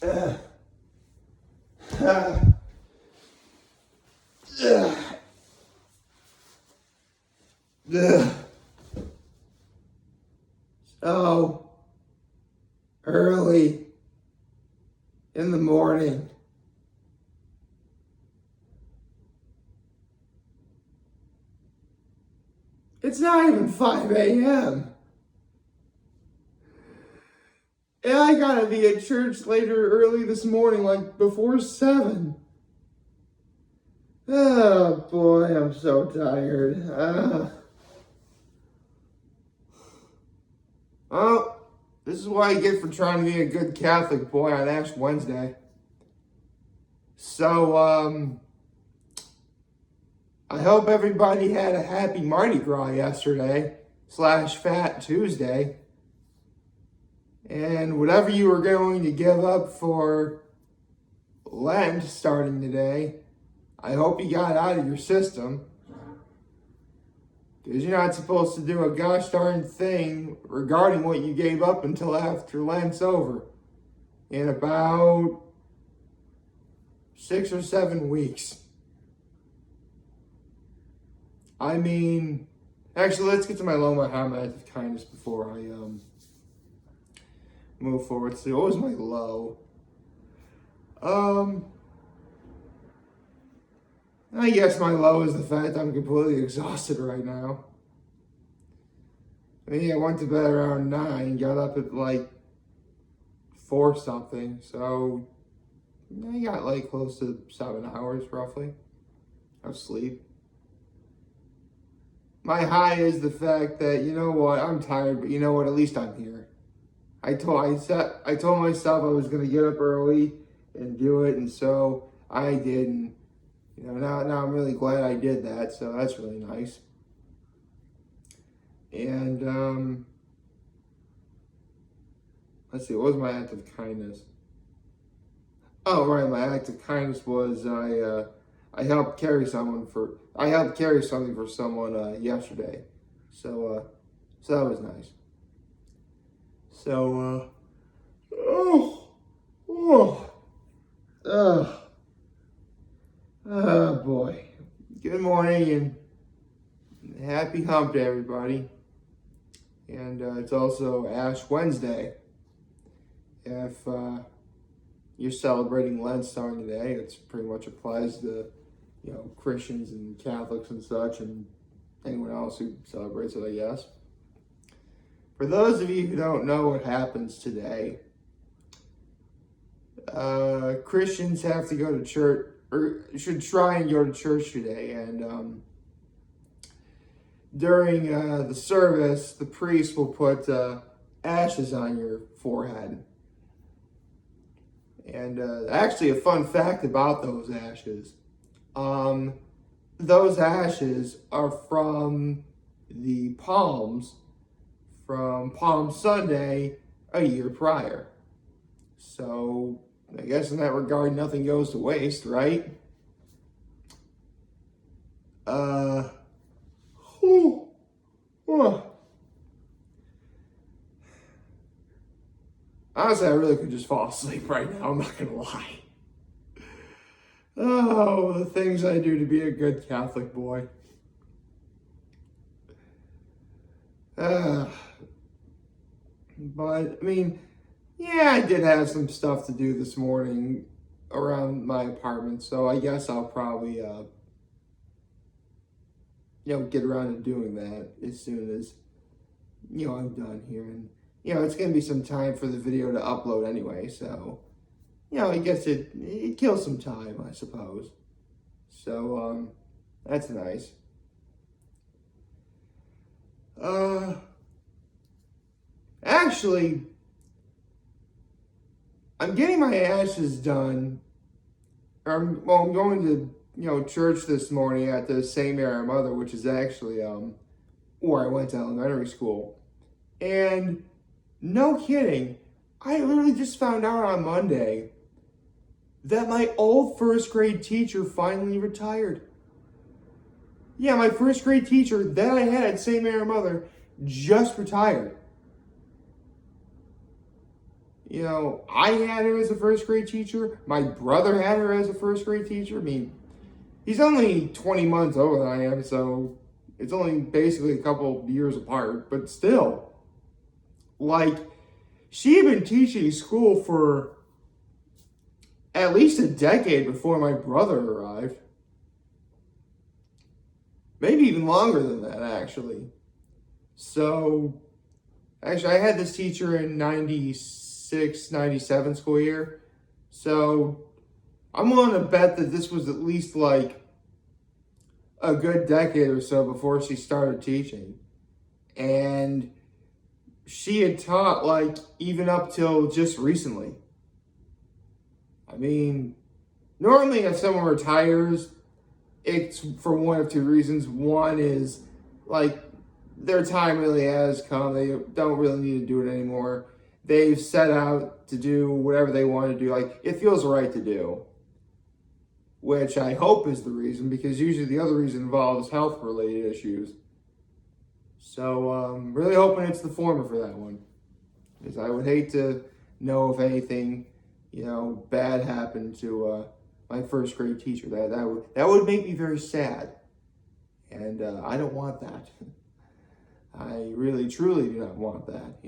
Uh, uh, uh, so early in the morning. It's not even 5 a.m. And I gotta be at church later early this morning, like before 7. Oh boy, I'm so tired. Oh, this is what I get for trying to be a good Catholic boy on Ash Wednesday. So, I hope everybody had a happy Mardi Gras yesterday / Fat Tuesday. And whatever you were going to give up for Lent starting today, I hope you got out of your system. Because you're not supposed to do a gosh darn thing regarding what you gave up until after Lent's over. In about 6 or 7 weeks. I mean, actually, let's get to my low Muhammad act of kindness before I move forward. So, what was my low? I guess my low is the fact I'm completely exhausted right now. I mean, I went to bed around 9, got up at like 4 something, so I got like close to 7 hours roughly of sleep. My high is the fact that, you know what, I'm tired, but you know what, at least I'm here. I told myself I was gonna get up early and do it, and so I did, and you know, now I'm really glad I did that, so that's really nice. And let's see, what was my act of kindness? Oh, right, my act of kindness was I helped carry something for someone yesterday, so that was nice. So oh boy, good morning and happy hump day, everybody. And it's also Ash Wednesday. If you're celebrating Lent starting today, it pretty much applies to, you know, Christians and Catholics and such, and anyone else who celebrates it, I guess. For those of you who don't know what happens today, Christians have to go to church, or should try and go to church today, and during the service, the priest will put ashes on your forehead. And actually, a fun fact about those ashes. Those ashes are from the palms from Palm Sunday a year prior. So, I guess in that regard, nothing goes to waste, right? Honestly, I really could just fall asleep right now, I'm not gonna lie. Oh, the things I do to be a good Catholic boy. But, I mean, yeah, I did have some stuff to do this morning around my apartment, so I guess I'll probably, get around to doing that as soon as, I'm done here. And, it's going to be some time for the video to upload anyway, so, I guess it kills some time, I suppose. So, that's nice. Actually, I'm getting my ashes done. I'm going to, church this morning at the St. Mary Mother, which is actually where I went to elementary school. And no kidding, I literally just found out on Monday that my old first grade teacher finally retired. Yeah, my first grade teacher that I had at St. Mary Mother just retired. I had her as a first grade teacher. My brother had her as a first grade teacher. I mean, he's only 20 months older than I am, so it's only basically a couple years apart. But still, like, she had been teaching school for at least a decade before my brother arrived. Maybe even longer than that, actually. So, actually, I had this teacher in 96, 97 school year. So, I'm willing to bet that this was at least like a good decade or so before she started teaching. And she had taught like even up till just recently. I mean, normally if someone retires, it's for one of two reasons. One is like their time really has come. They don't really need to do it anymore. They've set out to do whatever they want to do. Like, it feels right to do, which I hope is the reason, because usually the other reason involves health-related issues. So, really hoping it's the former for that one, because I would hate to know if anything, bad happened to my first grade teacher. That would make me very sad, and I don't want that. I really, truly do not want that,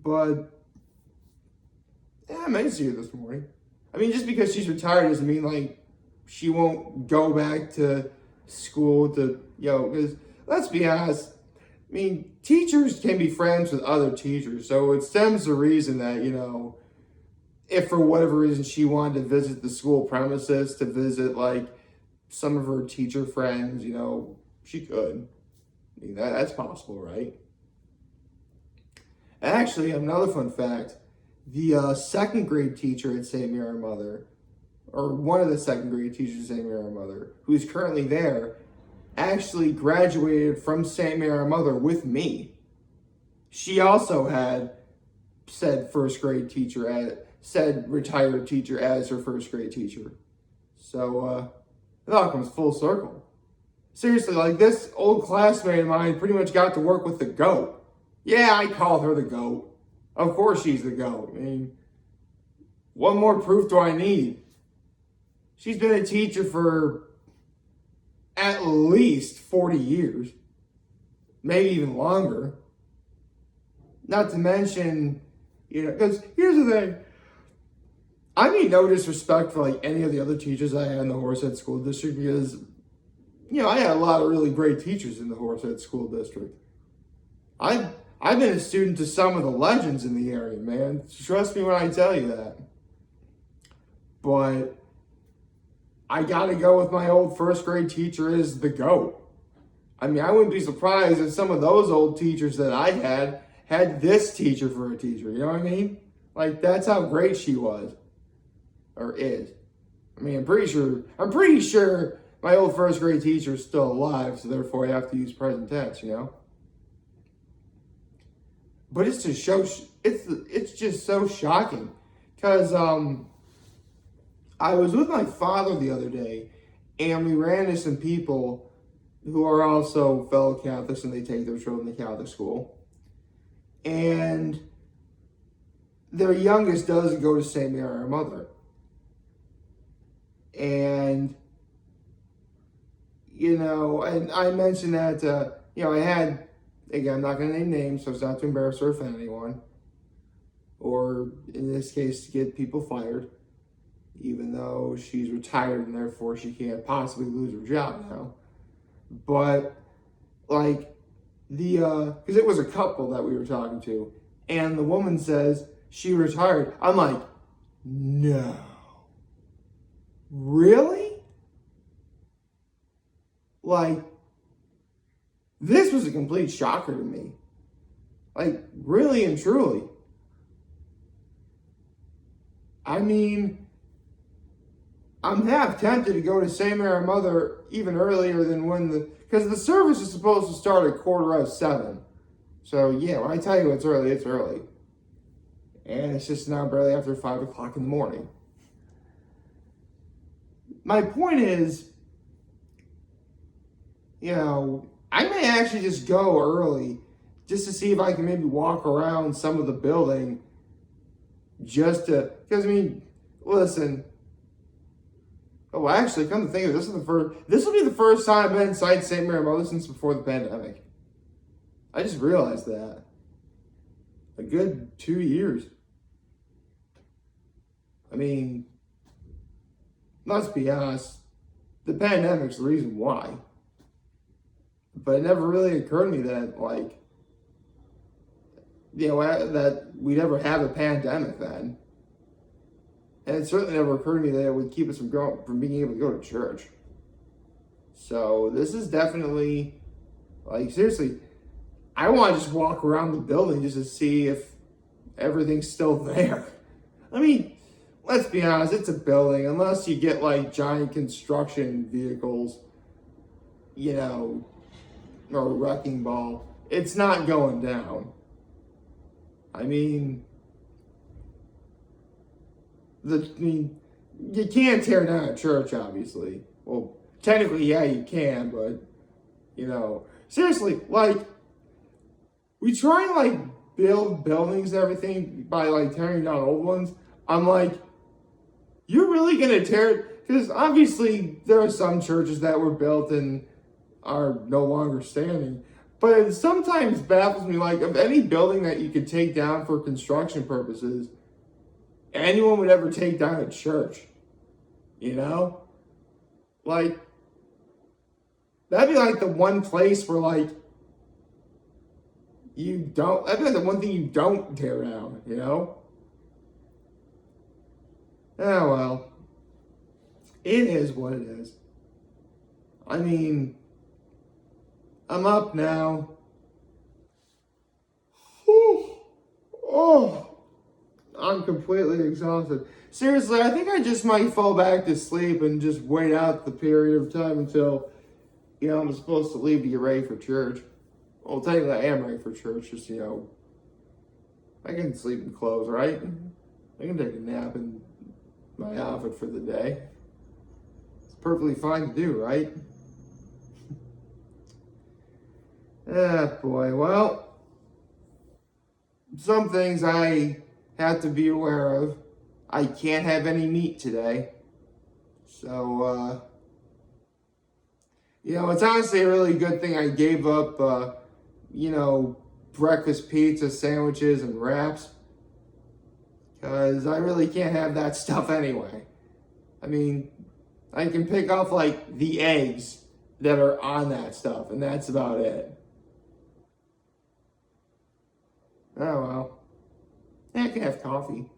But, yeah, I'm nice to see her this morning. I mean, just because she's retired doesn't mean, like, she won't go back to school to, because, let's be honest, I mean, teachers can be friends with other teachers, so it stems the reason that, if for whatever reason she wanted to visit the school premises, to visit, like, some of her teacher friends, she could. I mean, that's possible, right? Actually, another fun fact, the second grade teacher at St. Mary Mother, or one of the second grade teachers at St. Mary Mother, who's currently there, actually graduated from St. Mary Mother with me. She also had said retired teacher as her first grade teacher. So, it all comes full circle. Seriously, like, this old classmate of mine pretty much got to work with the GOAT. Yeah, I called her the GOAT. Of course she's the GOAT. I mean, what more proof do I need? She's been a teacher for at least 40 years. Maybe even longer. Not to mention, because here's the thing. I mean, no disrespect for, like, any of the other teachers I had in the Horsehead School District, because, I had a lot of really great teachers in the Horsehead School District. I've been a student to some of the legends in the area, man. Trust me when I tell you that. But I gotta go with my old first grade teacher as the GOAT. I mean, I wouldn't be surprised if some of those old teachers that I had this teacher for a teacher. You know what I mean? Like, that's how great she was. Or is. I mean, I'm pretty sure my old first grade teacher is still alive, so therefore I have to use present tense, But it's just so shocking, because I was with my father the other day, and we ran into some people who are also fellow Catholics, and they take their children to Catholic school, and their youngest doesn't go to St. Mary Our Mother, and and I mentioned that I had. Again, I'm not going to name names, so it's not to embarrass or offend anyone. Or, in this case, to get people fired. Even though she's retired and therefore she can't possibly lose her job now. But, like, because it was a couple that we were talking to. And the woman says she retired. I'm like, no. Really? Like, this was a complete shocker to me. Like, really and truly. I mean, I'm half tempted to go to St. Mary Mother even earlier than because the service is supposed to start at 6:45. So, yeah, when I tell you it's early, it's early. And it's just now barely after 5 o'clock in the morning. My point is, I may actually just go early just to see if I can maybe walk around some of the building just to, because I mean, listen, oh, actually, come to think of it, this will be the first time I've been inside St. Mary Mother since before the pandemic. I just realized that. A good 2 years. I mean, let's be honest, the pandemic's the reason why. But it never really occurred to me that, like, that we'd ever have a pandemic then. And it certainly never occurred to me that it would keep us from being able to go to church. So this is definitely, like, seriously, I want to just walk around the building just to see if everything's still there. I mean, let's be honest, it's a building. Unless you get, like, giant construction vehicles, or a wrecking ball, it's not going down. I mean, you can't tear down a church, obviously. Well, technically, yeah, you can, but, seriously, like, we try and, like, build buildings and everything by, like, tearing down old ones. I'm like, you're really going to tear it? Because obviously there are some churches that were built and are no longer standing. But it sometimes baffles me, like, of any building that you could take down for construction purposes, anyone would ever take down a church. Like, that'd be like the one place where, like, that'd be like the one thing you don't tear down, Oh, well. It is what it is. I mean, I'm up now. Oh, I'm completely exhausted. Seriously, I think I just might fall back to sleep and just wait out the period of time until, I'm supposed to leave to get ready for church. Well, technically I am ready for church, just, I can sleep in clothes, right? I can take a nap in my outfit for the day. It's perfectly fine to do, right? Boy, well, some things I have to be aware of. I can't have any meat today. So, it's honestly a really good thing I gave up, breakfast pizza, sandwiches, and wraps. Because I really can't have that stuff anyway. I mean, I can pick off, like, the eggs that are on that stuff, and that's about it. Oh, well. Yeah, I can have coffee.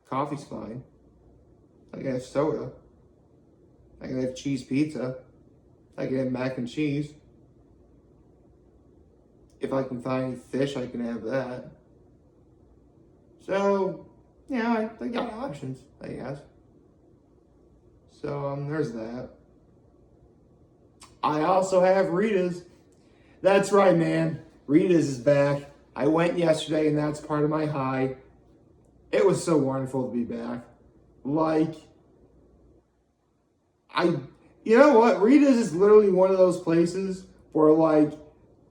Coffee's fine. I can have soda. I can have cheese pizza. I can have mac and cheese. If I can find any fish, I can have that. So, I got options, I guess. So, there's that. I also have Rita's. That's right, man. Rita's is back. I went yesterday, and that's part of my high. It was so wonderful to be back. Like, you know what? Rita's is literally one of those places where, like,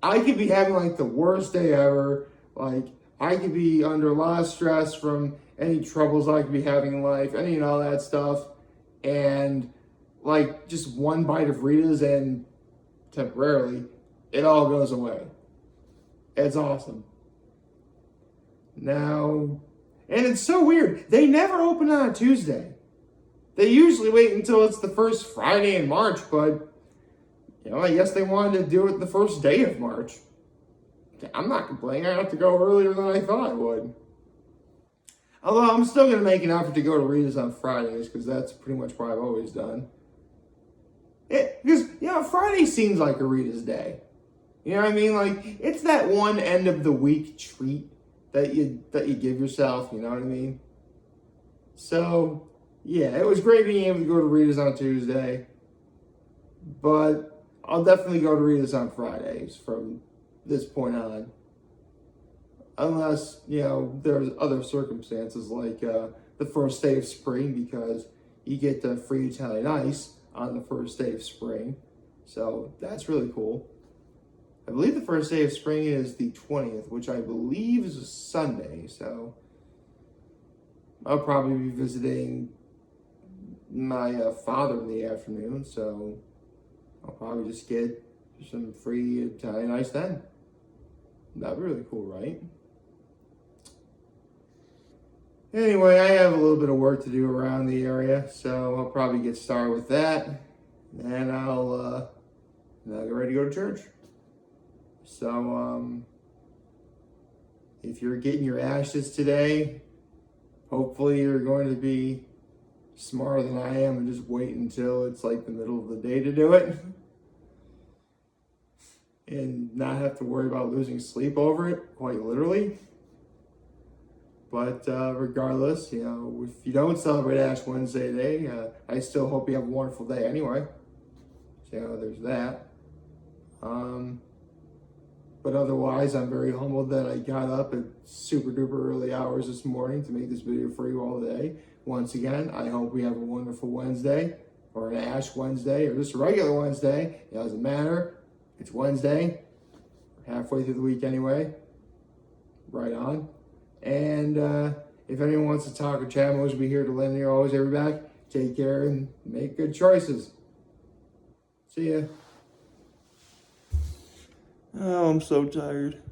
I could be having, like, the worst day ever. Like, I could be under a lot of stress from any troubles I could be having in life, all that stuff. And, like, just one bite of Rita's and temporarily, it all goes away. It's awesome. Now, and it's so weird. They never open on a Tuesday. They usually wait until it's the first Friday in March, but, I guess they wanted to do it the first day of March. I'm not complaining. I have to go earlier than I thought I would. Although I'm still going to make an effort to go to Rita's on Fridays, because that's pretty much what I've always done. Because, Friday seems like a Rita's day. You know what I mean? Like, it's that one end of the week treat that you give yourself, you know what I mean? So, yeah, it was great being able to go to Rita's on Tuesday. But I'll definitely go to Rita's on Fridays from this point on. Unless, there's other circumstances like the first day of spring, because you get the free Italian ice on the first day of spring. So that's really cool. I believe the first day of spring is the 20th, which I believe is a Sunday. So I'll probably be visiting my father in the afternoon. So I'll probably just get some free Italian ice then. That'd be really cool, right? Anyway, I have a little bit of work to do around the area, so I'll probably get started with that. And I'll get ready to go to church. So, if you're getting your ashes today, hopefully you're going to be smarter than I am and just wait until it's like the middle of the day to do it. And not have to worry about losing sleep over it, quite literally. But regardless, if you don't celebrate Ash Wednesday today, I still hope you have a wonderful day anyway. So there's that. But otherwise, I'm very humbled that I got up at super duper early hours this morning to make this video for you all today. Once again, I hope we have a wonderful Wednesday, or an Ash Wednesday, or just a regular Wednesday. It doesn't matter. It's Wednesday. We're halfway through the week anyway. Right on. And if anyone wants to talk or chat, I'm always be here to lend your always ever back. Take care and make good choices. See ya. Oh, I'm so tired.